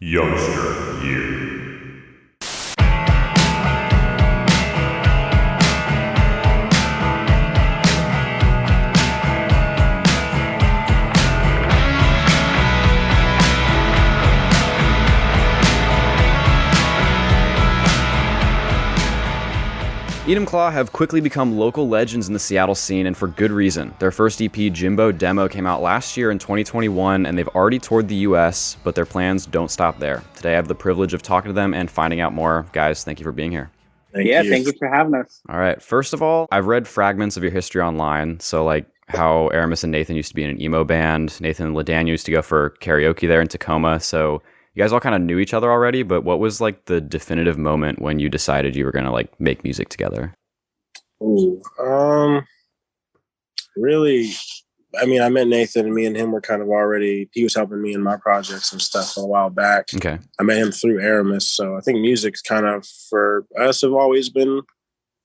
Youngster Year. Enumclaw have quickly become local legends in the Seattle scene, and for good reason. Their first EP, Jimbo Demo, came out last year in 2021, and they've already toured the US, but their plans don't stop there. Today I have the privilege of talking to them and finding out more. Guys, thank you for being here. Thank you for having us. All right, first of all, I've read fragments of your history online, so like how Aramis and Nathan used to be in an emo band. Nathan and Ladaniel used to go for karaoke there in Tacoma, so you guys all kind of knew each other already, but what was like the definitive moment when you decided you were going to like make music together? Ooh, really, I mean, I met Nathan and me and him were kind of already, he was helping me in my projects and stuff a while back. Okay. I met him through Aramis. So I think music's kind of, for us, have always been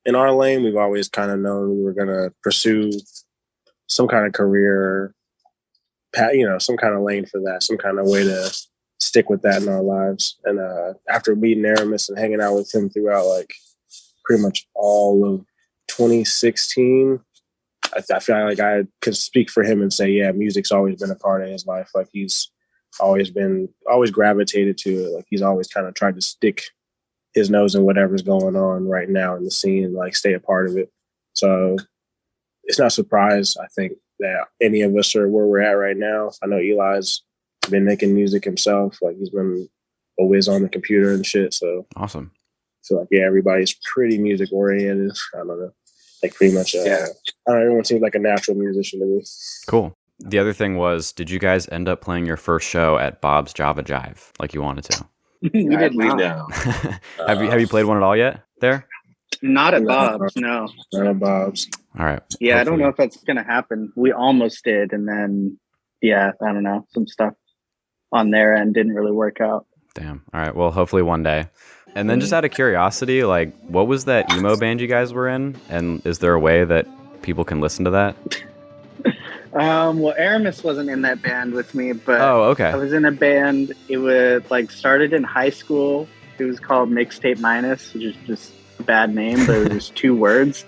in our lane. We've always kind of known we were going to pursue some kind of career, some kind of lane for that, some kind of way to stick with that in our lives. And after meeting Aramis and hanging out with him throughout like pretty much all of 2016, I feel like I could speak for him and say, yeah, music's always been a part of his life. Like he's always gravitated to it. Like he's always kind of tried to stick his nose in whatever's going on right now in the scene and like stay a part of it. So it's not a surprise, I think, that any of us are where we're at right now. I know Eli's been making music himself. Like he's been a whiz on the computer and shit. So awesome. So like, yeah, everybody's pretty music oriented. I don't know. Like pretty much, I don't know, everyone seems like a natural musician to me. Cool. The other thing was, did you guys end up playing your first show at Bob's Java Jive like you wanted to? We did not. Have you played one at all yet there? Not at Bob's, no. Not at Bob's. All right. Yeah, hopefully. I don't know if that's going to happen. We almost did. And then, I don't know, some stuff on their end didn't really work out. Damn. All right. Well, hopefully one day. And then just out of curiosity, like, what was that emo band you guys were in? And is there a way that people can listen to that? Well, Aramis wasn't in that band with me, but okay. I was in a band. It was like started in high school. It was called Mixtape Minus, which is just a bad name, but it was just 2 words.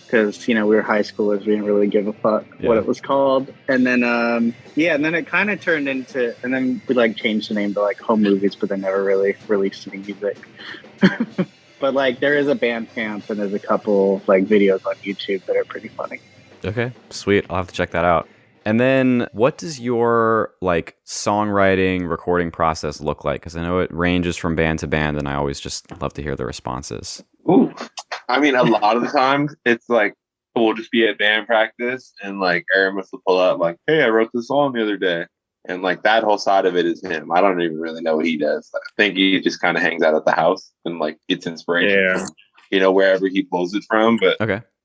Because, we were high schoolers. We didn't really give a fuck what it was called. And then, and then it kind of turned into, and then we like changed the name to like Home Movies, but they never really released any music. But like there is a Bandcamp and there's a couple like videos on YouTube that are pretty funny. Okay, sweet. I'll have to check that out. And then what does your like songwriting, recording process look like? Because I know it ranges from band to band and I always just love to hear the responses. Ooh. I mean, a lot of the times it's like we'll just be at band practice and like Aramis will pull up like, hey, I wrote this song the other day. And like that whole side of it is him. I don't even really know what he does. I think he just kind of hangs out at the house and like gets inspiration from, wherever he pulls it from. But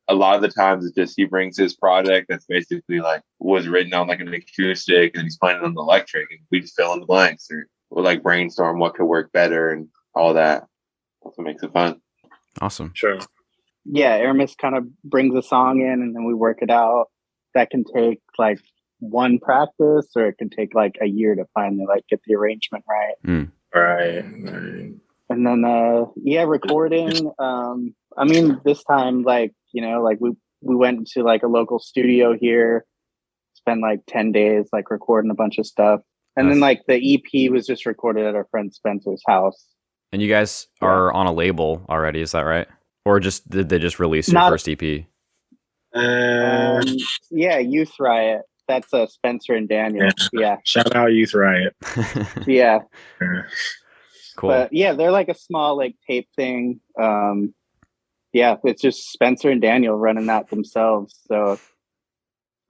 a lot of the times it's just he brings his project that's basically like was written on like an acoustic and he's playing it on the electric and we just fill in the blanks or we'll like brainstorm what could work better and all that. That's what makes it fun. Awesome. Sure. Yeah, Aramis kind of brings a song in and then we work it out. That can take like one practice or it can take like a year to finally like get the arrangement right. Right. And then recording. I mean, this time like, like we went to like a local studio here, spent like 10 days like recording a bunch of stuff. And then like the EP was just recorded at our friend Spencer's house. And you guys are on a label already, is that right? Or just did they just release your first EP? Youth Riot. That's Spencer and Daniel. Yeah. Shout out Youth Riot. Yeah. Cool. But they're like a small like tape thing. It's just Spencer and Daniel running that themselves. So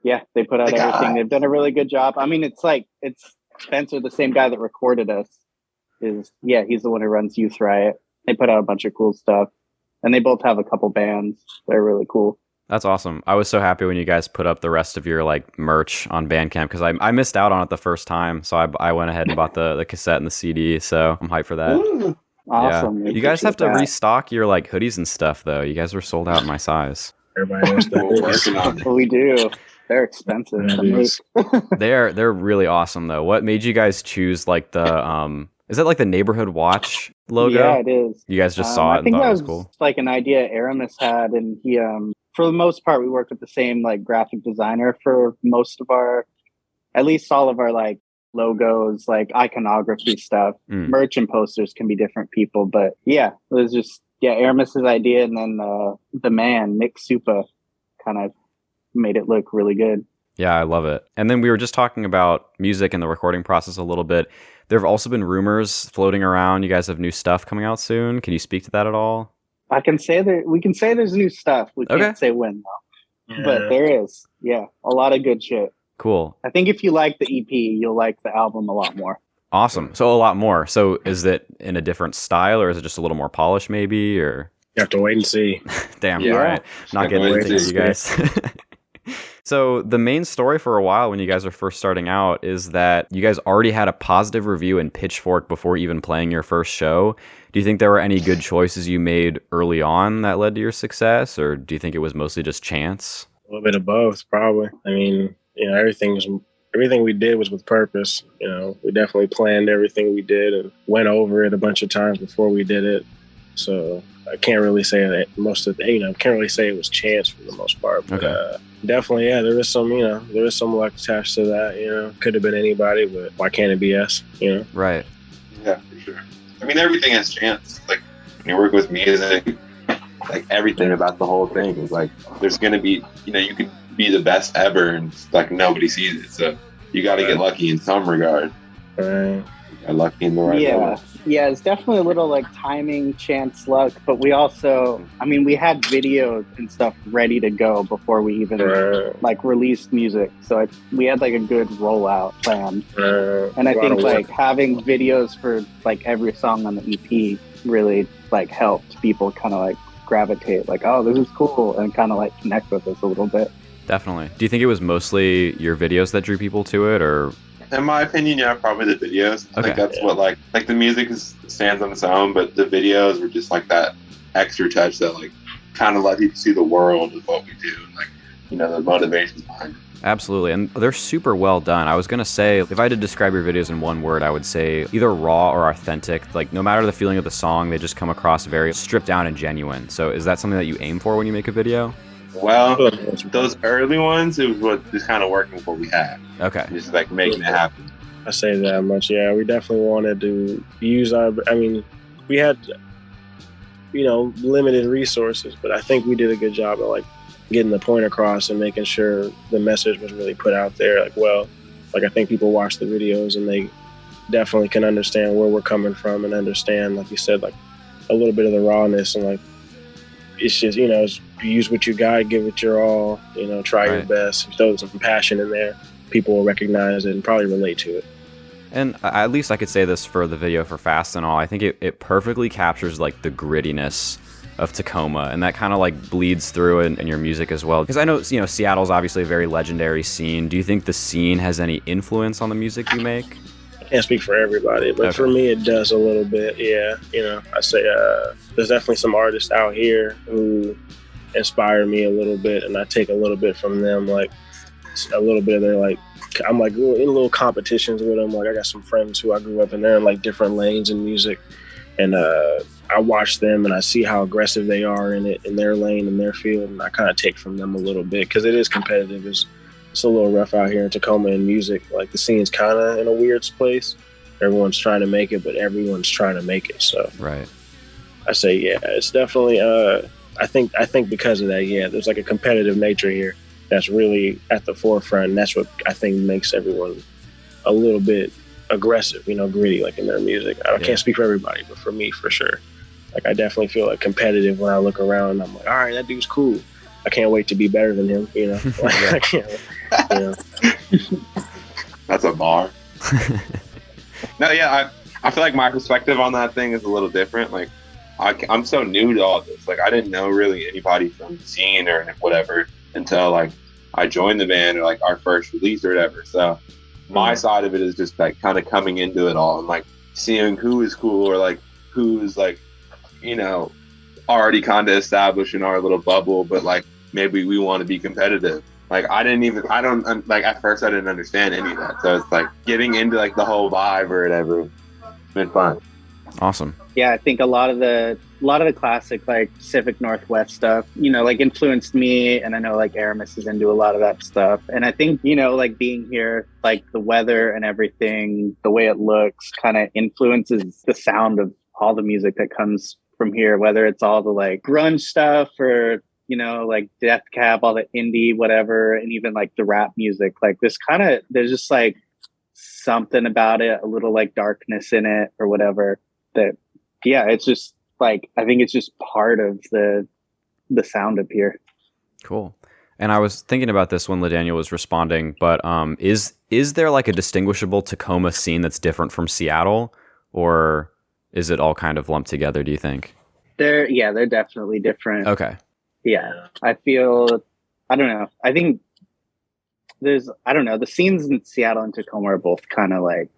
they put out everything. They've done a really good job. I mean, it's Spencer, the same guy that recorded us. He's the one who runs Youth Riot. They put out a bunch of cool stuff. And they both have a couple bands. They're really cool. That's awesome. I was so happy when you guys put up the rest of your like merch on Bandcamp because I missed out on it the first time. So I went ahead and bought the cassette and the CD. So I'm hyped for that. Ooh, awesome. Yeah. You guys have to restock your like hoodies and stuff though. You guys were sold out in my size. Everybody knows that. We do. They're expensive. They're really awesome though. What made you guys choose like the Is that like the Neighborhood Watch logo? Yeah, it is. You guys just saw it I and think thought that it was was cool? like an idea Aramis had, and he, for the most part, we work with the same like graphic designer for most of our, at least all of our like logos, like iconography stuff. Merch and posters can be different people, but yeah, it was just Aramis's idea, and then the man Nick Supa kind of made it look really good. Yeah, I love it. And then we were just talking about music and the recording process a little bit. There have also been rumors floating around. You guys have new stuff coming out soon. Can you speak to that at all? I can say that we can say there's new stuff. We can't say when though. Yeah. But there is. Yeah, a lot of good shit. Cool. I think if you like the EP, you'll like the album a lot more. Awesome. So a lot more. So is it in a different style, or is it just a little more polished maybe, or? You have to wait and see. Damn, all right. Not getting into it, you guys. So the main story for a while when you guys were first starting out is that you guys already had a positive review in Pitchfork before even playing your first show. Do you think there were any good choices you made early on that led to your success, or do you think it was mostly just chance? A little bit of both, probably. I mean, you know, everything we did was with purpose. You know, we definitely planned everything we did and went over it a bunch of times before we did it. So I can't really say that can't really say it was chance for the most part. But definitely, yeah, there is some luck attached to that. You know, could have been anybody, but why can't it be us? You know, right? Yeah, for sure. I mean, everything has chance. Like when you work with music, like everything about the whole thing is like there's gonna be, you know, you could be the best ever and like nobody sees it. So you got to get lucky in some regard. Lucky in the right way. Yeah, it's definitely a little like timing, chance, luck, but we also, I mean, we had videos and stuff ready to go before we even like released music. So we had like a good rollout planned. And I think like having videos for like every song on the EP really like helped people kind of like gravitate like, oh, this is cool, and kind of like connect with us a little bit. Definitely. Do you think it was mostly your videos that drew people to it, or? In my opinion, yeah, probably the videos. I think that's what like the music stands on its own, but the videos were just like that extra touch that like kind of let people see the world of what we do, and like, you know, the motivations behind it. Absolutely, and they're super well done. I was gonna say, if I had to describe your videos in one word, I would say either raw or authentic. Like no matter the feeling of the song, they just come across very stripped down and genuine. So is that something that you aim for when you make a video? Well, those early ones, it was what just kind of working with what we had. Okay. Just like making it happen. I say that much. Yeah, we definitely wanted to use we had, you know, limited resources, but I think we did a good job of like getting the point across and making sure the message was really put out there. Like, well, like I think people watch the videos and they definitely can understand where we're coming from and understand, like you said, like a little bit of the rawness, and like, it's just, you know, use what you got, give it your all, you know, try your best, throw some passion in there. People will recognize it and probably relate to it. And at least I could say this for the video for Fast and All. I think it perfectly captures like the grittiness of Tacoma, and that kind of like bleeds through in your music as well. Because I know, you know, Seattle's obviously a very legendary scene. Do you think the scene has any influence on the music you make? I can't speak for everybody, but for me it does a little bit. Yeah, you know, I say there's definitely some artists out here who inspire me a little bit, and I take a little bit from them, like a little bit of their like, I'm like in little competitions with them. Like I got some friends who I grew up in, they're in like different lanes in music, and I watch them and I see how aggressive they are in it, in their lane, in their field, and I kind of take from them a little bit because it is competitive. It's a little rough out here in Tacoma in music. Like the scene's kind of in a weird place. Everyone's trying to make it, but everyone's trying to make it. So I say, yeah, it's definitely. I think because of that, yeah, there's like a competitive nature here that's really at the forefront. And that's what I think makes everyone a little bit aggressive, you know, gritty, like in their music. I can't speak for everybody, but for me, for sure. Like I definitely feel like competitive when I look around. I'm like, all right, that dude's cool. I can't wait to be better than him, you know. Like, I can't, you know. That's a bar. No, yeah, I feel like my perspective on that thing is a little different. Like, I'm so new to all this. Like, I didn't know really anybody from the scene or whatever until like I joined the band or like our first release or whatever. So my side of it is just like kind of coming into it all and like seeing who is cool or like who's like, you know, already kind of established in our little bubble, but like maybe we want to be competitive. Like at first I didn't understand any of that. So it's like getting into like the whole vibe or whatever been fun. Awesome. Yeah, I think a lot of the classic like Pacific Northwest stuff, like influenced me, and I know like Aramis is into a lot of that stuff. And I think, like being here, like the weather and everything, the way it looks kind of influences the sound of all the music that comes from here, whether it's all the like grunge stuff or, like Death Cab, all the indie, whatever, and even like the rap music. Like there's just like something about it, a little like darkness in it or whatever. That, yeah, it's just like, I think it's just part of the sound up here. Cool. And I was thinking about this when Ladaniel was responding, but is there like a distinguishable Tacoma scene that's different from Seattle, or is it all kind of lumped together, do you think? They're definitely different. Okay. Yeah. I don't know. I think the scenes in Seattle and Tacoma are both kind of like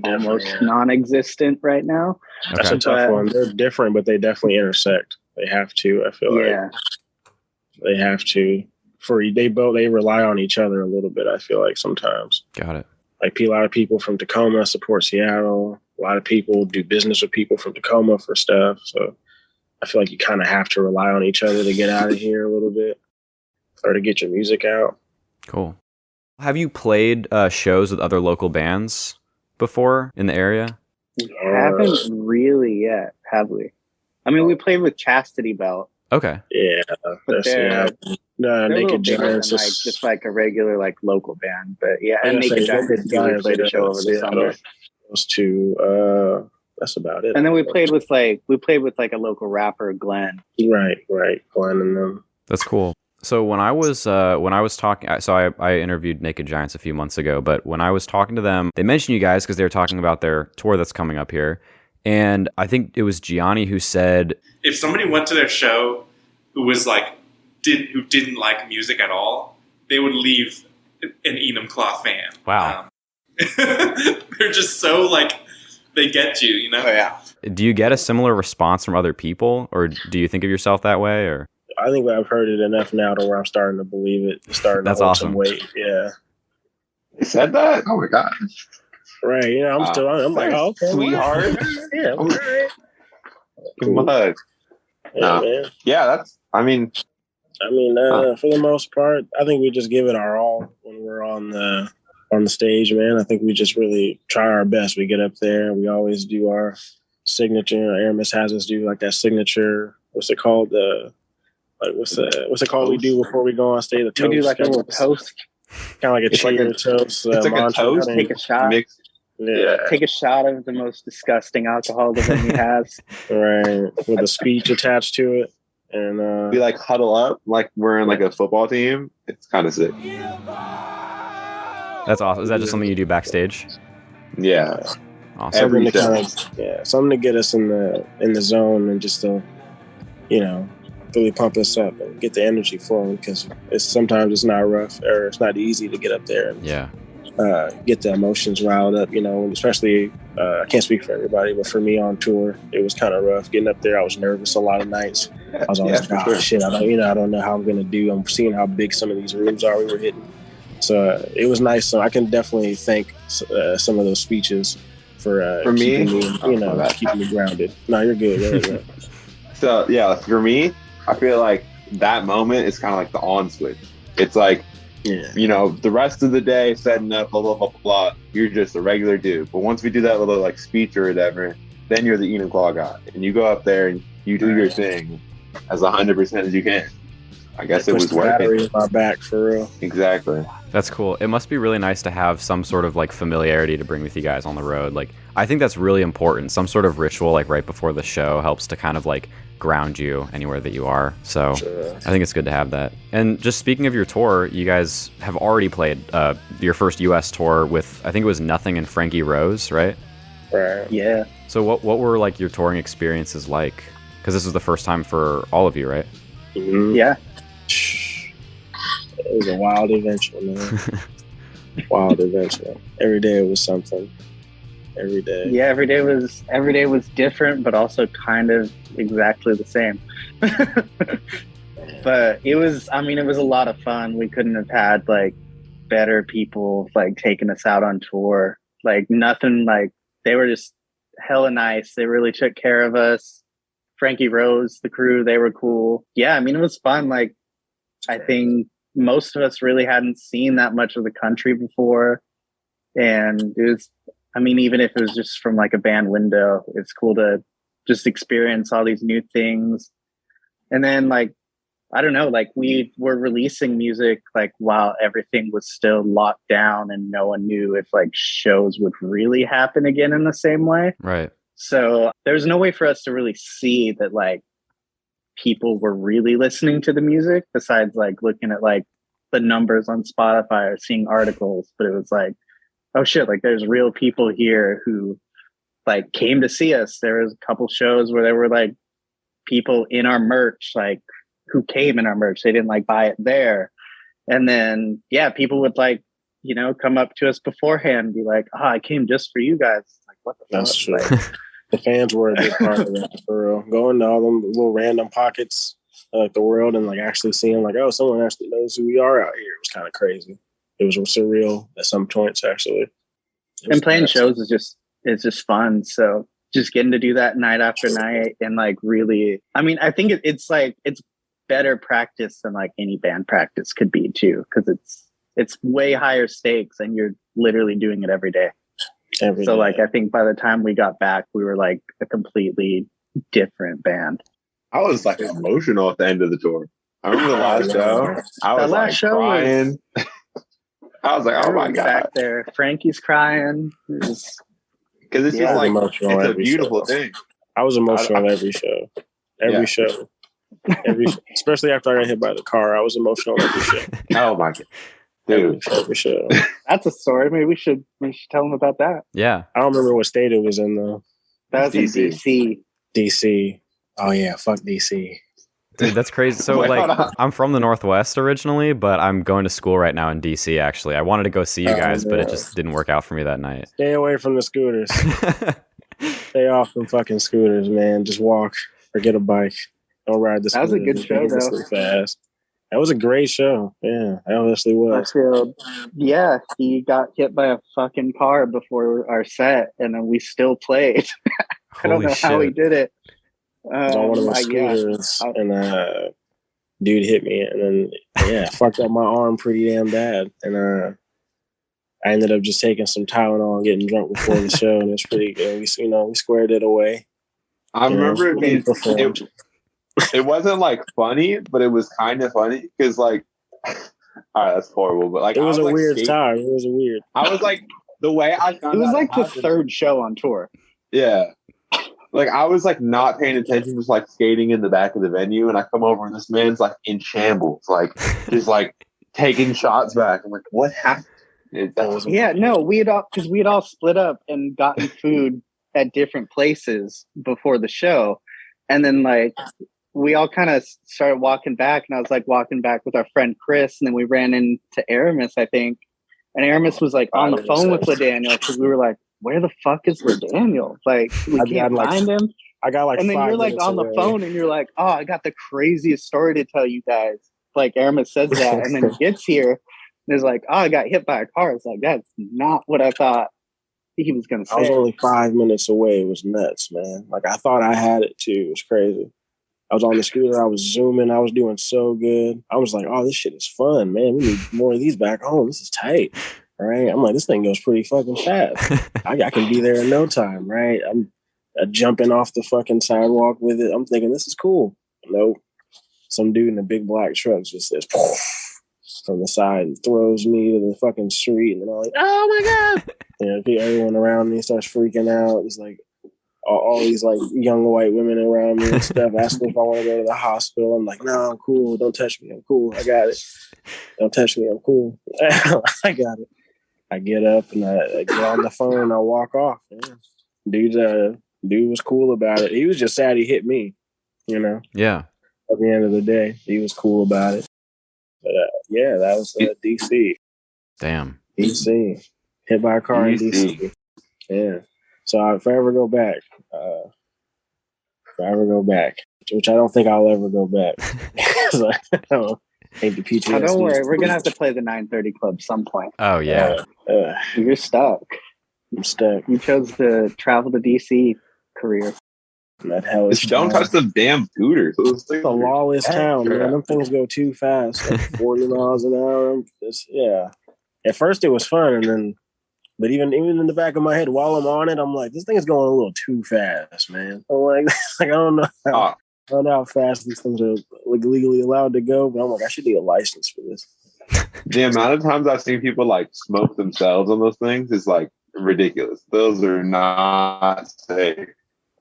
almost non-existent right now. That's a tough one. They're different, but they definitely intersect. They have to, I feel like. They have to. They rely on each other a little bit, I feel like, sometimes. Got it. Like, a lot of people from Tacoma support Seattle. A lot of people do business with people from Tacoma for stuff. So I feel like you kind of have to rely on each other to get out of here a little bit, or to get your music out. Cool. Have you played shows with other local bands before in the area? We haven't really yet, have we? I mean, we played with Chastity Belt. Okay. Yeah. But they're Naked Giants than, like, just like a regular like local band. But yeah, and Naked Giants played a show over the summer. Those two, that's about it. And then we played with like a local rapper, Glenn. Right, Glenn and them. That's cool. So when I was talking, I interviewed Naked Giants a few months ago, but when I was talking to them, they mentioned you guys because they were talking about their tour that's coming up here. And I think it was Gianni who said, if somebody went to their show who didn't like music at all, they would leave an Enumclaw fan. Wow. They're just so like, they get you, Oh, yeah. Do you get a similar response from other people, or do you think of yourself that way? Or I think I've heard it enough now to where I'm starting to believe it. It's starting That's to hold awesome. some weight. Yeah. They said that? Oh my god. Right. I'm like, oh, okay. Sweetheart. Yeah. All right. Come on. Yeah, man. Yeah, for the most part, I think we just give it our all when we're on the stage, man. I think we just really try our best. We get up there, we always do our signature. Aramis has us do like that signature. What's it called? What's it called? We do before we go on stage. The toast. We do like a little toast, kind of like a cheer toast. It's like a toast. Take a shot. Yeah. Take a shot of the most disgusting alcohol the venue has. Right, with a speech attached to it, and we like huddle up like we're in like a football team. It's kind of sick. that's awesome. Is that just something you do backstage? Yeah. Awesome. something to get us in the zone and just to, really pump us up and get the energy flowing, because sometimes it's not rough or it's not easy to get up there and get the emotions riled up, especially I can't speak for everybody, but for me on tour, it was kind of rough getting up there. I was nervous a lot of nights. I was always shit, I don't know how I'm going to do. I'm seeing how big some of these rooms are we were hitting. So it was nice. So I can definitely thank some of those speeches for me, keeping me grounded. No, you're good. Yeah. So yeah, for me, I feel like that moment is kind of like the on switch. It's like, the rest of the day setting up, blah, blah, blah, blah, blah, you're just a regular dude. But once we do that little like speech or whatever, then you're the Enumclaw guy. And you go up there and you do your thing as 100% as you can. I guess it was working. Battery in my back, for real. Exactly. That's cool. It must be really nice to have some sort of like familiarity to bring with you guys on the road. Like, I think that's really important. Some sort of ritual like right before the show helps to kind of like ground you anywhere that you are. So sure. I think it's good to have that. And just speaking of your tour, you guys have already played your first US tour with, I think it was Nothing and Frankie Rose, right? Right. Yeah. So what were like your touring experiences like? Because this was the first time for all of you, right? Mm-hmm. Yeah. It was a wild adventure, man. Wild adventure. Every day it was something. Every day. Yeah, every day was different, but also kind of exactly the same. But it was a lot of fun. We couldn't have had like better people like taking us out on tour. Like nothing, like they were just hella nice. They really took care of us. Frankie Rose, the crew, they were cool. Yeah, I mean, it was fun. Like, I think most of us really hadn't seen that much of the country before. And it was, I mean, even if it was just from like a band window, it's cool to just experience all these new things. And then like, I don't know, like we were releasing music like while everything was still locked down and no one knew if like shows would really happen again in the same way. Right. So there's no way for us to really see that like people were really listening to the music besides like looking at like the numbers on Spotify or seeing articles. But it was like, oh shit, like there's real people here who like came to see us. There was a couple shows where there were like people in our merch, like who came in our merch. They didn't like buy it there. And then, yeah, people would like, you know, come up to us beforehand and be like, oh, I came just for you guys. Like, what the That's fuck? true. Like, The fans were a big part of that, for real. Going to all them little random pockets of like the world and like actually seeing like, oh, someone actually knows who we are out here. It was kind of crazy. It was surreal at some points, actually. and playing shows is just fun. So just getting to do that night after night and like really, I mean, I think it's like, it's better practice than like any band practice could be too. Cause it's way higher stakes and you're literally doing it every day. So like, I think by the time we got back, we were like a completely different band. I was like emotional at the end of the tour. I remember the last show. I was like crying. I was like, oh my God. Back there, Frankie's crying. Because it's just like, it's a beautiful thing. I was emotional every show. Every show. Especially after I got hit by the car, I was emotional every show. Oh my God. Dude. Every show. That's a story. Maybe we should tell them about that. Yeah. I don't remember what state it was in though. That was in DC. DC. Oh yeah, fuck DC. Dude, that's crazy. So like, I'm from the Northwest originally, but I'm going to school right now in DC. Actually, I wanted to go see you guys, but it just didn't work out for me that night. Stay away from the scooters. Stay off from fucking scooters, man. Just walk or get a bike. Don't ride the scooters. That was a good show, though. Fast. That was a great show. Yeah, it honestly was. Yeah, he got hit by a fucking car before our set, and then we still played. I don't know how he did it. I was on one of my scooters, and dude hit me, and then fucked up my arm pretty damn bad, and I ended up just taking some Tylenol and getting drunk before the show, and it's pretty good. We squared it away. I remember it wasn't like funny, but it was kind of funny because like, all right, that's horrible, but like it was a like, weird time. It was weird. I was like the way I found it was like the happened, third show on tour. Yeah. Like I was like not paying attention, just like skating in the back of the venue, and I come over and this man's like in shambles, like just like taking shots back. I'm like, what happened? We had all split up and gotten food at different places before the show, and then like we all kind of started walking back, and I was like walking back with our friend Chris, and then we ran into Aramis, I think, and Aramis was like on the phone with Ladaniel because we were like, where the fuck is Ladaniel? Like, we can't find him. I got like, and then you're like on the phone and you're like, oh, I got the craziest story to tell you guys. Like Aramis says that, and then he gets here and is like, oh, I got hit by a car. It's like, that's not what I thought he was gonna say. I was only 5 minutes away. It was nuts, man. Like I thought I had it too. It was crazy. I was on the scooter. I was zooming. I was doing so good. I was like, oh, this shit is fun, man. We need more of these back home. This is tight. Right, I'm like, this thing goes pretty fucking fast. I can be there in no time, right? I'm jumping off the fucking sidewalk with it. I'm thinking, this is cool. Nope. Some dude in a big black truck just says from the side and throws me to the fucking street. And then I'm like, oh my God. And everyone around me starts freaking out. It's like all these like young white women around me and stuff asking if I want to go to the hospital. I'm like, no, I'm cool. Don't touch me. I'm cool. I got it. Don't touch me. I'm cool. I got it. I get up and I get on the phone and I walk off. Yeah. Dude was cool about it. He was just sad he hit me, you know? Yeah. At the end of the day, he was cool about it. But that was DC. Damn. DC. Hit by a car in DC. Yeah. So if I ever go back, which I don't think I'll ever go back. So, I don't worry, we're gonna have to play the 930 Club some point. Oh yeah, you're stuck. I'm stuck. You chose the travel to DC career. That hell is Just don't touch the damn scooters. It's a lawless town, man. Them things go too fast, like 40 miles an hour. Yeah. At first it was fun, and then, but even in the back of my head while I'm on it, I'm like, this thing is going a little too fast, man. I'm like I don't know how fast these things are legally allowed to go, but I'm like, I should need a license for this. The amount of times I've seen people like smoke themselves on those things is like ridiculous. Those are not safe.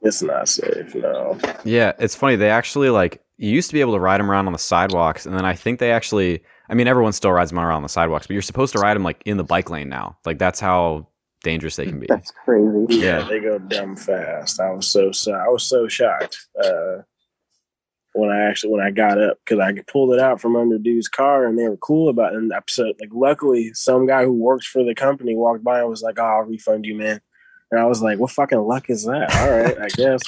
It's not safe, no. Yeah, it's funny. They actually like you used to be able to ride them around on the sidewalks, and then I think they actually. I mean, everyone still rides them around on the sidewalks, but you're supposed to ride them like in the bike lane now. Like that's how dangerous they can be. That's crazy. Yeah, they go dumb fast. I was so shocked when I got up because I pulled it out from under dude's car and they were cool about it. And so, like, luckily, some guy who works for the company walked by and was like, "Oh, I'll refund you, man." And I was like, "What fucking luck is that?" All right, I guess.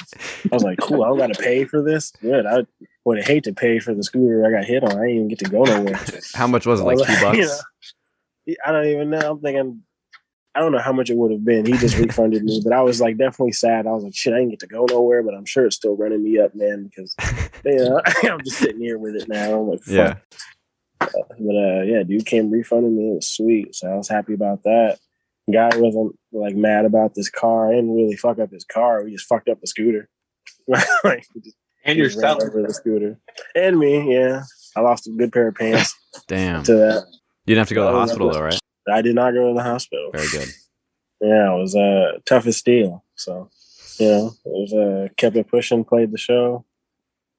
I was like, "Cool, I don't got to pay for this." Good. I would hate to pay for the scooter I got hit on. I didn't even get to go nowhere. How much was it? Like $2? You know, I don't even know. I'm thinking. I don't know how much it would have been. He just refunded me, but I was like definitely sad. I was like, shit, I didn't get to go nowhere, but I'm sure it's still running me up, man, because I'm just sitting here with it now. I'm like, fuck. Yeah. But dude came refunding me. It was sweet, so I was happy about that. Guy wasn't like mad about this car. I didn't really fuck up his car. We just fucked up the scooter. Like, and yourself over the scooter and me. Yeah, I lost a good pair of pants. Damn. To that, You didn't have to go to the hospital though, right? I did not go to the hospital. Very good. Yeah, it was tough as steel. So, it was kept it pushing, played the show.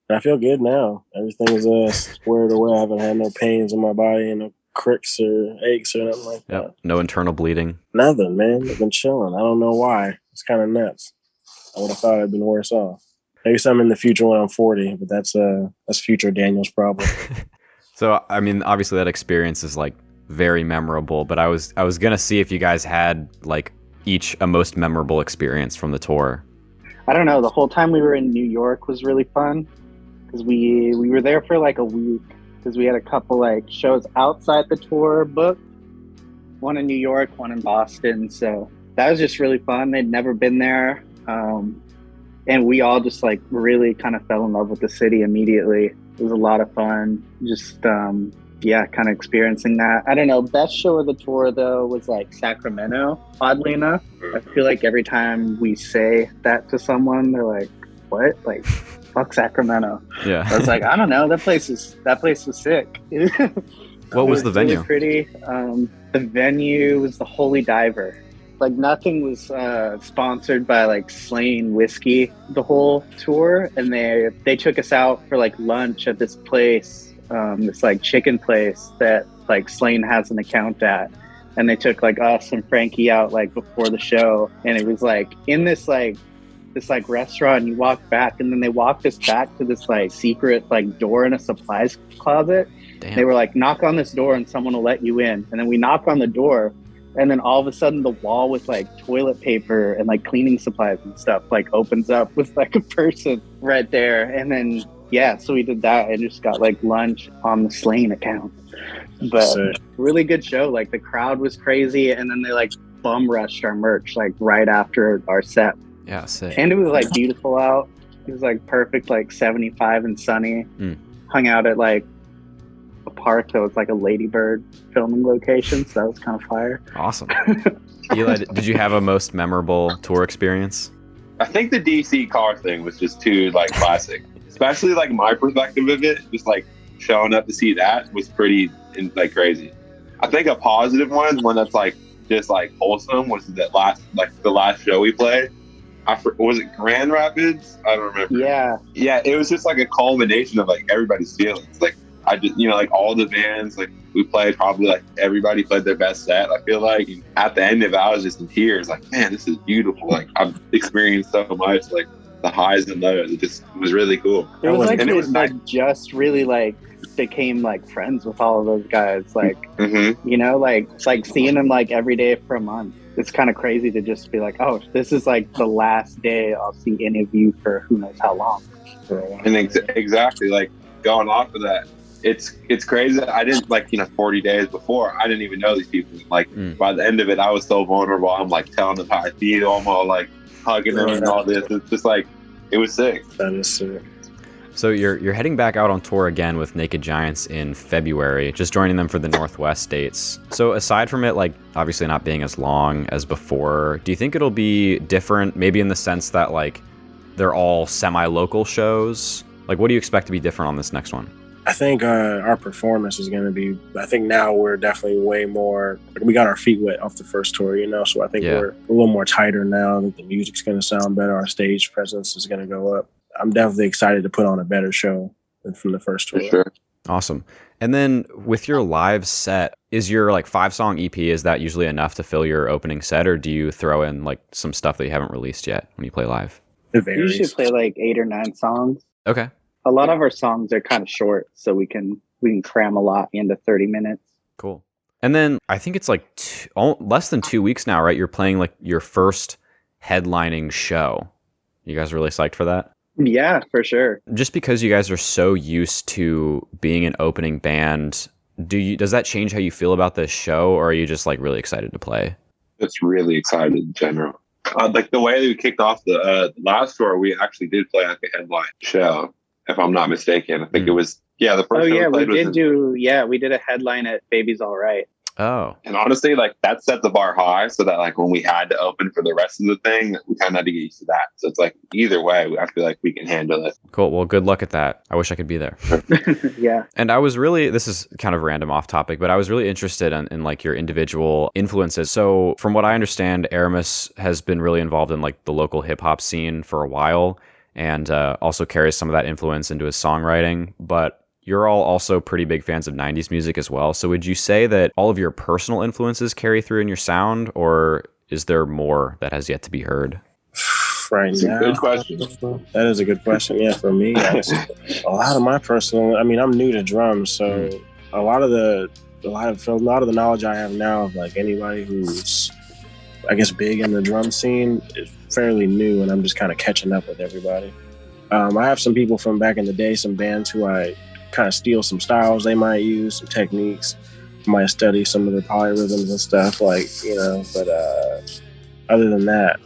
And I feel good now. Everything is squared away. I haven't had no pains in my body and no cricks or aches or nothing like that. No internal bleeding. Nothing, man. I've been chilling. I don't know why. It's kind of nuts. I would have thought I'd been worse off. Maybe some in the future when I'm 40, but that's future Daniel's problem. So, I mean, obviously that experience is like very memorable, but I was gonna see if you guys had like each a most memorable experience from the tour. I don't know. The whole time we were in New York was really fun because we were there for like a week because we had a couple like shows outside the tour booked. One in New York, one in Boston. So that was just really fun. They'd never been there, and we all just like really kind of fell in love with the city immediately. It was a lot of fun. Just kind of experiencing that. I don't know. Best show of the tour, though, was like Sacramento, oddly enough. I feel like every time we say that to someone, they're like, what? Like, fuck Sacramento. Yeah. I was like, I don't know. That place was sick. What was the venue? Really pretty. The venue was the Holy Diver. Like, nothing was sponsored by like Slane whiskey the whole tour. And they took us out for like lunch at this place. This like chicken place that like Slane has an account at, and they took like us and Frankie out like before the show, and it was like in this restaurant, and you walk back, and then they walked us back to this like secret like door in a supplies closet. Damn. They were like, knock on this door and someone will let you in. And then we knock on the door, and then all of a sudden the wall with like toilet paper and like cleaning supplies and stuff like opens up with like a person right there. And then so we did that and just got like lunch on the Slane account. But really good show. Like the crowd was crazy, and then they like bum rushed our merch like right after our set. Yeah, sick. And it was like beautiful out. It was like perfect, like 75 and sunny. Hung out at like a park that was like a Ladybird filming location, so that was kind of fire. Awesome. Eli, did you have a most memorable tour experience? I think the DC car thing was just too like classic. Especially like my perspective of it, just like showing up to see that was pretty like crazy. I think a positive one that's like just like wholesome was the last show we played. Was it Grand Rapids? I don't remember. Yeah. It was just like a culmination of like everybody's feelings. Like I just like all the bands like we played, probably like everybody played their best set. I feel like and at the end of it, I was just in tears. Like, man, this is beautiful. Like I've experienced so much. Like the highs and lows. It just was really cool. It was like just really like became like friends with all of those guys. Like like seeing them like every day for a month. It's kind of crazy to just be like, oh, this is like the last day I'll see any of you for who knows how long. And exactly like going off of that, it's crazy. I didn't 40 days before, I didn't even know these people. Like by the end of it, I was so vulnerable. I'm like telling them how I feel. I'm all like hugging them and all this. It's just like, it was sick. That is sick. So you're heading back out on tour again with Naked Giants in February, just joining them for the Northwest states. So aside from it, like obviously not being as long as before, do you think it'll be different, maybe in the sense that like they're all semi-local shows? Like what do you expect to be different on this next one? I think our performance is going to be, I think now we're definitely way more, we got our feet wet off the first tour, so I think we're a little more tighter now. I think the music's going to sound better. Our stage presence is going to go up. I'm definitely excited to put on a better show than from the first tour. For sure. Awesome. And then with your live set, is your like 5-song EP, is that usually enough to fill your opening set, or do you throw in like some stuff that you haven't released yet when you play live? It We varies. usually play like 8 or 9 songs. Okay. A lot of our songs are kind of short, so we can cram a lot into 30 minutes. Cool. And then I think it's like less than 2 weeks now, right? You're playing like your first headlining show. You guys are really psyched for that? Yeah, for sure. Just because you guys are so used to being an opening band, does that change how you feel about this show, or are you just like really excited to play? It's really excited in general. Like the way that we kicked off the last tour, we actually did play like a headline show, if I'm not mistaken. I think it was the first. Oh yeah, we we did a headline at Baby's All Right. Oh. And honestly, like that set the bar high, so that like when we had to open for the rest of the thing, we kind of had to get used to that. So it's like either way, I feel like we can handle it. Cool. Well, good luck at that. I wish I could be there. Yeah. And I was really, this is kind of random off topic, but I was really interested in like your individual influences. So from what I understand, Aramis has been really involved in like the local hip hop scene for a while, and also carries some of that influence into his songwriting. But you're all also pretty big fans of 90s music as well. So would you say that all of your personal influences carry through in your sound, or is there more that has yet to be heard? Right That's now, a good question. That is a good question. Yeah, for me, a lot of my personal. I mean, I'm new to drums, so a lot of the knowledge I have now of like anybody who's, I guess, big in the drum scene is fairly new, and I'm just kind of catching up with everybody. I have some people from back in the day, some bands who I kind of steal some styles they might use, some techniques. I might study some of the polyrhythms and stuff, but other than that,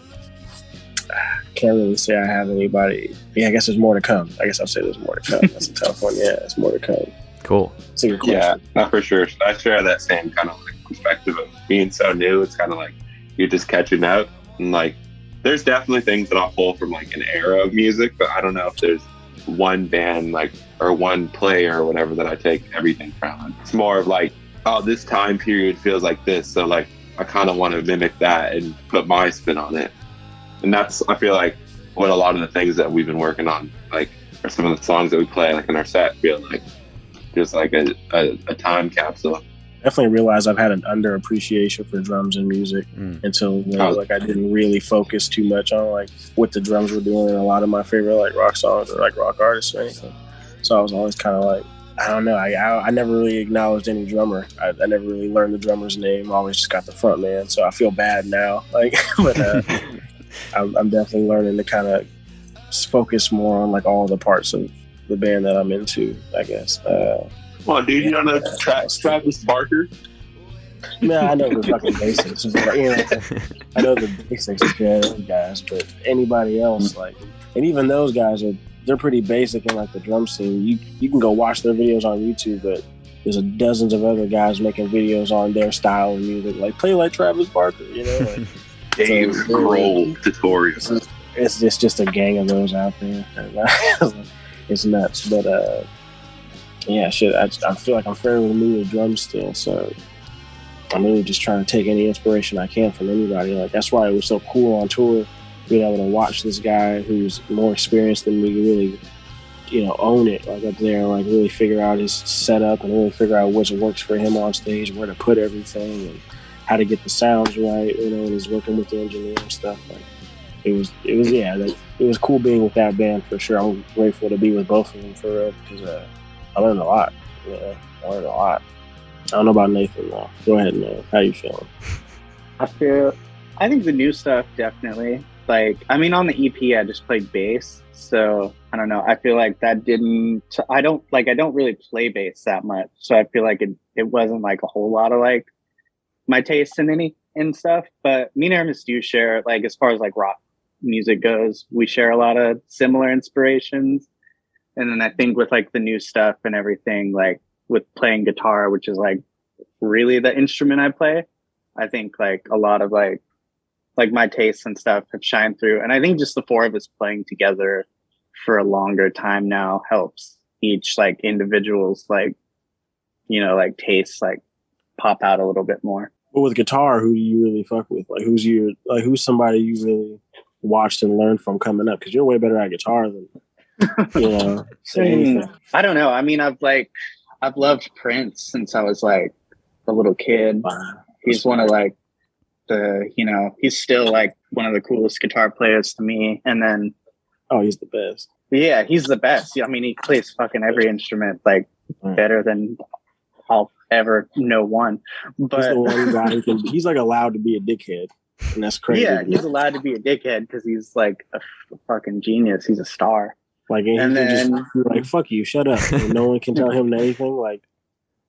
I can't really say I have anybody. Yeah, I guess there's more to come. I guess I'll say there's more to come. That's a tough one. Yeah, there's more to come. Cool. That's a good question. Yeah, not for sure. I share that same kind of like perspective of being so new. It's kind of like you're just catching up, and like there's definitely things that I'll pull from like an era of music, but I don't know if there's one band like or one player or whatever that I take everything from. It's more of like, oh, this time period feels like this, so like I kind of want to mimic that and put my spin on it. And that's, I feel like, what a lot of the things that we've been working on, like, or some of the songs that we play like in our set feel like just like a time capsule. Definitely realized I've had an underappreciation for drums and music until like I didn't really focus too much on like what the drums were doing in a lot of my favorite like rock songs or like rock artists or anything. So I was always kind of like, I don't know, I never really acknowledged any drummer. I never really learned the drummer's name. I always just got the front man. So I feel bad now, like, but I'm definitely learning to kind of focus more on like all the parts of the band that I'm into, I guess. Come on, dude, you don't know Travis Barker? Man, I know the fucking basics. But, I know the basics of those guys, but anybody else, like, and even those guys they're pretty basic in like the drum scene. You can go watch their videos on YouTube, but there's dozens of other guys making videos on their style of music, like play like Travis Barker, Like, Dave Grohl tutorials. It's just a gang of those out there. It's nuts, but yeah, shit. I feel like I'm fairly new to drums still, so I'm really just trying to take any inspiration I can from anybody. Like that's why it was so cool on tour, being able to watch this guy who's more experienced than me really, own it like up there, like really figure out his setup and really figure out what works for him on stage, where to put everything, and how to get the sounds right. And he's working with the engineer and stuff. Like it was cool being with that band for sure. I'm grateful to be with both of them for real because I learned a lot. I learned a lot. I don't know about Nathan though. Go ahead, man. How you feeling? I think the new stuff definitely. Like, I mean, on the EP, I just played bass. So I don't know. I feel like that I don't really play bass that much. So I feel like it wasn't like a whole lot of like my taste in stuff. But me and Aramis do share, like, as far as like rock music goes, we share a lot of similar inspirations. And then I think with like the new stuff and everything, like with playing guitar, which is like really the instrument I play, I think like a lot of like my tastes and stuff have shined through. And I think just the four of us playing together for a longer time now helps each like individual's like, you know, like tastes like pop out a little bit more. But with guitar, who do you really fuck with? Like who's somebody you really watched and learned from coming up? Because you're way better at guitar than you know. I don't know. I mean, I've loved Prince since I was like a little kid. He's one of like he's still like one of the coolest guitar players to me. And then he's the best. Yeah, he's the best. I mean, he plays fucking every instrument like better than I'll ever know one. But he's the one guy he's like allowed to be a dickhead. And that's crazy. Yeah, he's allowed to be a dickhead because he's like a fucking genius. He's a star. Like, and then just like, fuck you, shut up. And no one can tell him anything. Like,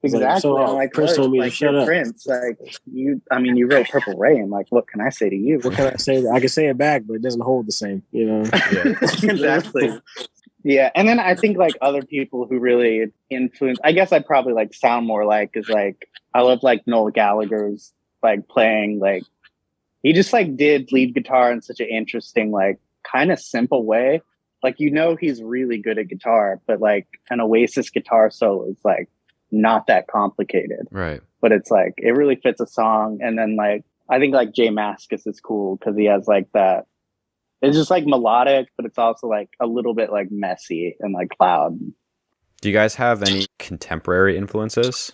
exactly. Like, so I'm like, Prince told me to shut up. Prince, like you wrote Purple Rain. Like, what can I say to you? What can I say? I can say it back, but it doesn't hold the same, you know? Yeah. Exactly. Yeah. And then I think like other people who really influence, I guess I'd probably like sound more like is like, I love like Noel Gallagher's like playing, like he just like did lead guitar in such an interesting, like kind of simple way. Like, you know, he's really good at guitar, but like an Oasis guitar solo is like not that complicated. Right. But it's like, it really fits a song. And then like, I think like Jay Mascis is cool because he has like that. It's just like melodic, but it's also like a little bit like messy and like loud. Do you guys have any contemporary influences?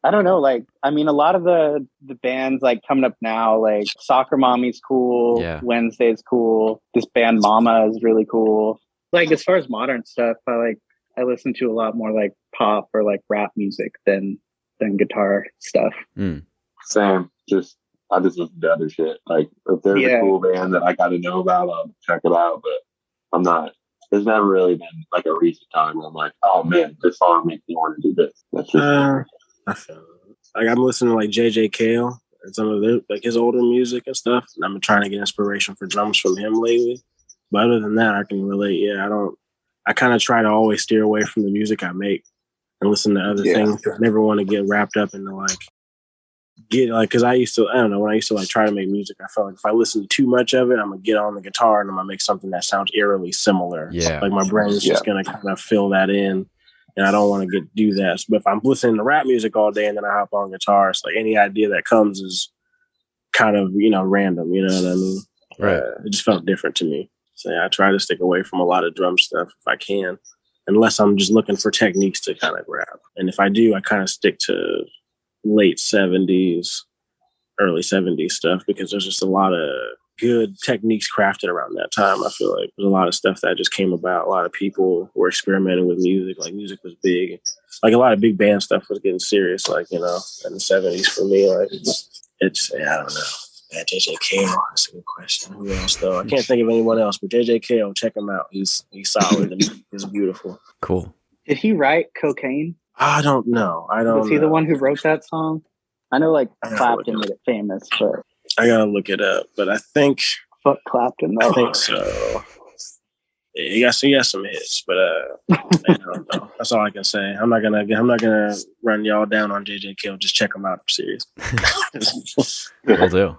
I don't know. Like, I mean, a lot of the bands like coming up now, like Soccer Mommy's cool. Yeah. Wednesday's cool. This band Mama is really cool. Like, as far as modern stuff, I listen to a lot more like pop or like rap music than guitar stuff. Same. I just listen to other shit. Like, if there's a cool band that I got to know about, I'll check it out. But there's never really been like a recent time where I'm like, oh man, this song makes me want to do this. That's just I feel like I'm listening to like JJ Cale and some of his older music and stuff. And I'm trying to get inspiration for drums from him lately. But other than that, I can relate. Yeah, I kind of try to always steer away from the music I make and listen to other things. I never want to get wrapped up into because I don't know, when I used to like try to make music, I felt like if I listen to too much of it, I'm gonna get on the guitar and I'm gonna make something that sounds eerily similar. Yeah. Like my brain is just gonna kind of fill that in, and I don't want to do that. But if I'm listening to rap music all day and then I hop on guitar, it's like any idea that comes is kind of, random. You know what I mean? Right. It just felt different to me. So yeah, I try to stick away from a lot of drum stuff if I can, unless I'm just looking for techniques to kind of grab. And if I do, I kind of stick to late 70s, early 70s stuff, because there's just a lot of good techniques crafted around that time. I feel like there's a lot of stuff that just came about. A lot of people were experimenting with music. Like, music was big. Like, a lot of big band stuff was getting serious, like, in the 70s for me. Like, it's I don't know. Yeah, JJ Cale, that's a good question. Who else, though? I can't think of anyone else, but JJ Cale, check him out. He's solid. The music is beautiful. Cool. Did he write Cocaine? I don't know. Was he the one who wrote that song? I know, like, Clapton made it famous, but I gotta look it up. But I think fuck Clapton, though. I think so. Yeah, he got some hits, but I don't know. That's all I can say. I'm not gonna run y'all down on JJ Cale. Just check him out. I'm serious. Will do.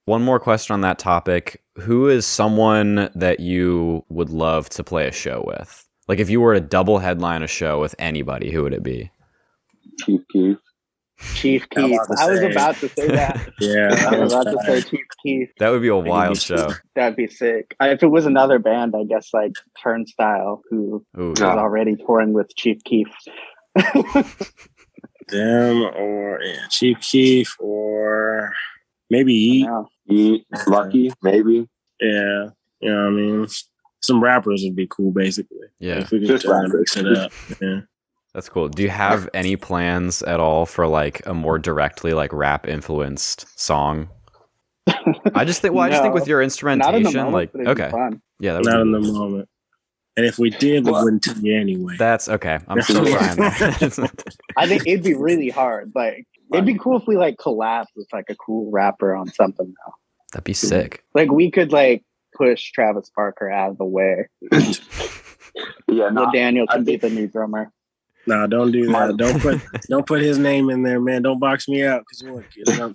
One more question on that topic. Who is someone that you would love to play a show with? Like, if you were to double headline a show with anybody, who would it be? Chief Keef. Chief Keef. I was about to say that. Yeah. I was about to say Chief Keef. That would be a wild show. That'd be sick. If it was another band, I guess like Turnstile, who is already touring with Chief Keef. Them or Chief Keef or maybe Lucky, maybe. Yeah. You know what I mean? Some rappers would be cool, basically. Yeah. If we could mix it up. Yeah. That's cool. Do you have any plans at all for like a more directly like rap influenced song? I just think with your Not in the instrumentation, moment, like but it'd be okay, fun. yeah, that would Not be in the moment. And if we did, we wouldn't tell you anyway. That's okay. I'm still trying that. I think it'd be really hard. Like, it'd be cool if we like collabed with like a cool rapper on something now. That'd be sick. Like, we could like push Travis Barker out of the way. Yeah, Ladaniel can be the new drummer. Nah, don't do that. Don't put his name in there, man. Don't box me out because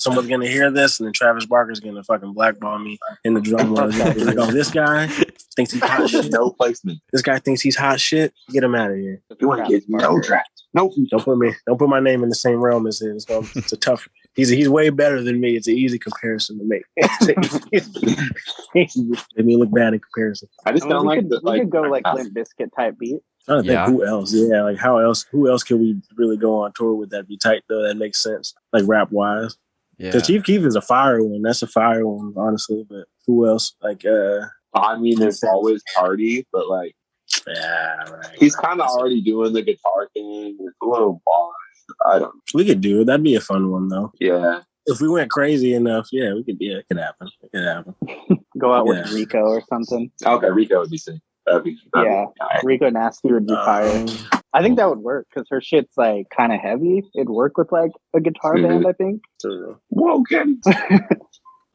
someone's gonna hear this and then Travis Barker's gonna fucking blackball me in the drum roll. Like, oh, this guy thinks he's hot shit. No placement. This guy thinks he's hot shit. Get him out of here. You want to get no draft? Nope. Don't put my name in the same realm as his. It's a tough. He's way better than me. It's an easy comparison to make. Made me look bad in comparison. I just don't like we could go like Limp Bizkit type beat. I don't think who else. Yeah, like who else could we really go on tour with that be tight though? That makes sense, like rap wise. Yeah. Because Chief Keef is a fire one. That's a fire one, honestly. But who else? Like, I mean, there's always Party, but like, yeah, right. He's kind of already doing the guitar thing. It's a little boss. I don't. We could do it. That'd be a fun one though. Yeah. If we went crazy enough, yeah, we could. Yeah, it could happen. It could happen. Go out with Rico or something. Okay, Rico would be sick. Rico Nasty would be fire. I think that would work because her shit's like kind of heavy. It'd work with like a guitar band, I think. Whoa, okay. I'm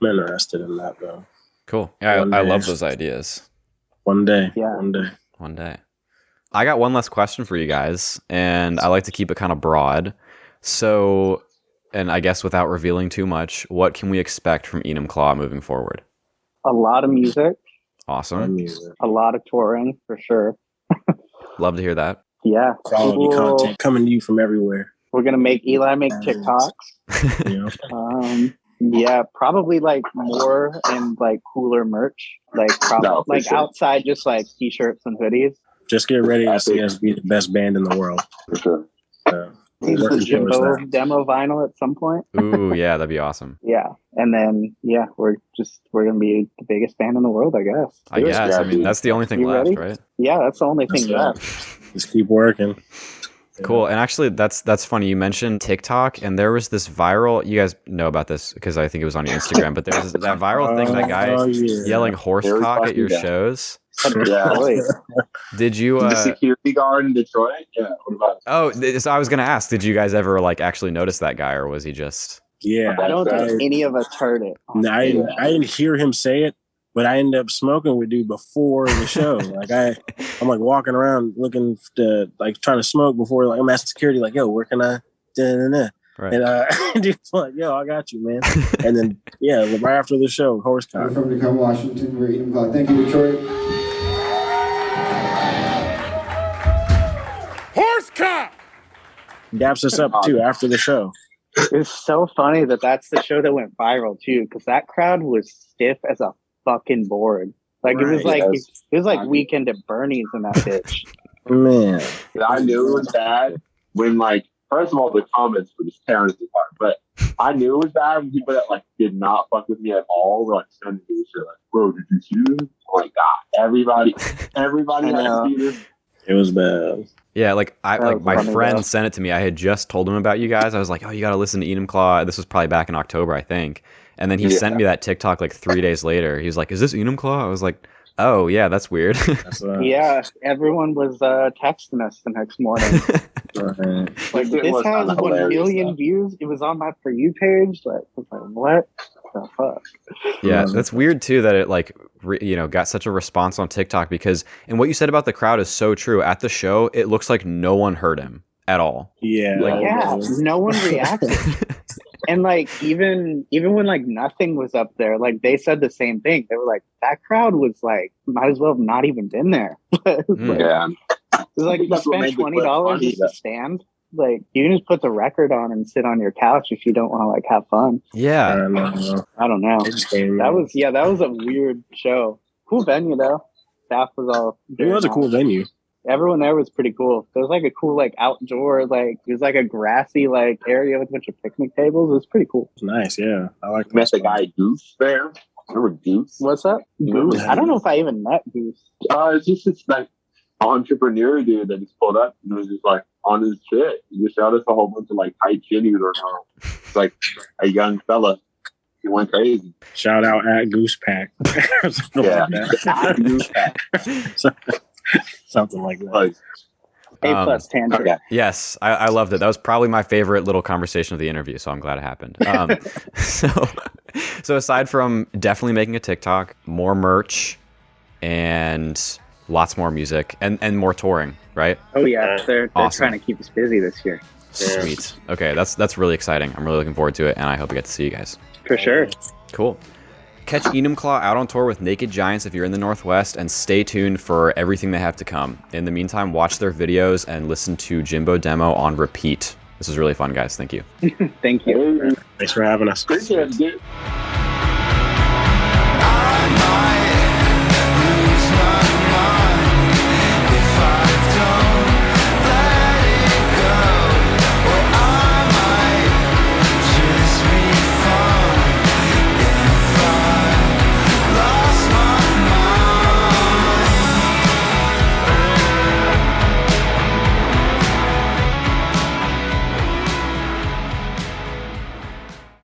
interested in that though. Cool. Yeah, I love those ideas. One day. Yeah. One day. I got one last question for you guys, and I like to keep it kind of broad. So, and I guess without revealing too much, what can we expect from Enumclaw moving forward? A lot of music. Awesome. A lot of touring for sure. Love to hear that. Yeah. Quality content coming to you from everywhere. We're gonna make Eli make TikToks. Yeah, probably like more and like cooler merch. Like outside, just like t-shirts and hoodies. Just get ready to see us be the best band in the world. For sure. Jimbo Demo vinyl at some point. Ooh, yeah, that'd be awesome. Yeah, and then we're gonna be the biggest band in the world, I guess. I mean, that's the only thing left, right? Yeah, that's the only thing left. Just keep working. Cool. And actually, that's funny. You mentioned TikTok, and there was this viral. You guys know about this because I think it was on your Instagram. But there was that viral thing, that guy yelling horse cock at your shows. Yeah. Did you the security guard in Detroit? Yeah. What about so I was gonna ask, did you guys ever like actually notice that guy, or was he just? Yeah, I don't think any of us heard it. I didn't hear him say it, but I ended up smoking with dude before the show. Like I'm like walking around looking to like trying to smoke before, like I'm asking security like, yo, where can I? Right. And dude's like, yo, I got you, man. And then right after the show, horse cock. We're from Tacoma, Washington. We're Enumclaw. Thank you, Detroit. Horse cock daps us up too after the show. It's so funny that's the show that went viral too, because that crowd was stiff as a fucking board. Like it was like Weekend at Bernie's in that bitch. Man, I knew it was bad when like first of all the comments were just tearing us apart, but I knew it was bad when people that like did not fuck with me at all were like sending me shit like, bro, did you see this? Oh my god, everybody had to see this. It was bad. Yeah, like my friend sent it to me. I had just told him about you guys. I was like, oh, you got to listen to Enumclaw. This was probably back in October, I think. And then he sent me that TikTok like 3 days later. He was like, is this Enumclaw? I was like, oh, yeah, that's weird. Yeah, everyone was texting us the next morning. Like, this has 1 million views. It was on my For You page. Like, I was like, what the fuck? Yeah, that's weird, too, that it, like, got such a response on TikTok because, and what you said about the crowd is so true. At the show, it looks like no one heard him at all. Yeah. No one reacted. And like even when like nothing was up there, like they said the same thing. They were like, that crowd was like, might as well have not even been there. It was like you spent $20 just to stand. Like you can just put the record on and sit on your couch if you don't want to like have fun. Yeah. I don't know. That was a weird show. Cool venue though. Staff was all. It was a cool venue. Everyone there was pretty cool. There was like a cool like outdoor like it was like a grassy like area with a bunch of picnic tables. It was pretty cool. It's nice, yeah. I like met the guy Goose there. Remember Goose? What's up? Goose. I don't know if I even met Goose. It's just this like entrepreneur dude that just pulled up and was just like on his shit. He just showed us a whole bunch of like tight shit he was working on. It's like a young fella. He went crazy. Shout out at Goose Pack. Something Yeah. like that. Goose Pack. Something like that. Like, A+ tangent. okay. Yes, I loved it. That was probably my favorite little conversation of the interview, so I'm glad it happened. So aside from definitely making a TikTok, more merch, and lots more music, and more touring, right? Oh yeah, they're Awesome. trying to keep us busy this year Sweet. Okay, that's really exciting. I'm really looking forward to it, and I hope we get to see you guys. for sure. Cool. Catch Enumclaw out on tour with Naked Giants if you're in the Northwest, and stay tuned for everything they have to come. In the meantime, watch their videos and listen to Jimbo Demo on repeat. This was really fun, guys. Thank you. Thank you. Thanks for having us. Appreciate it, dude.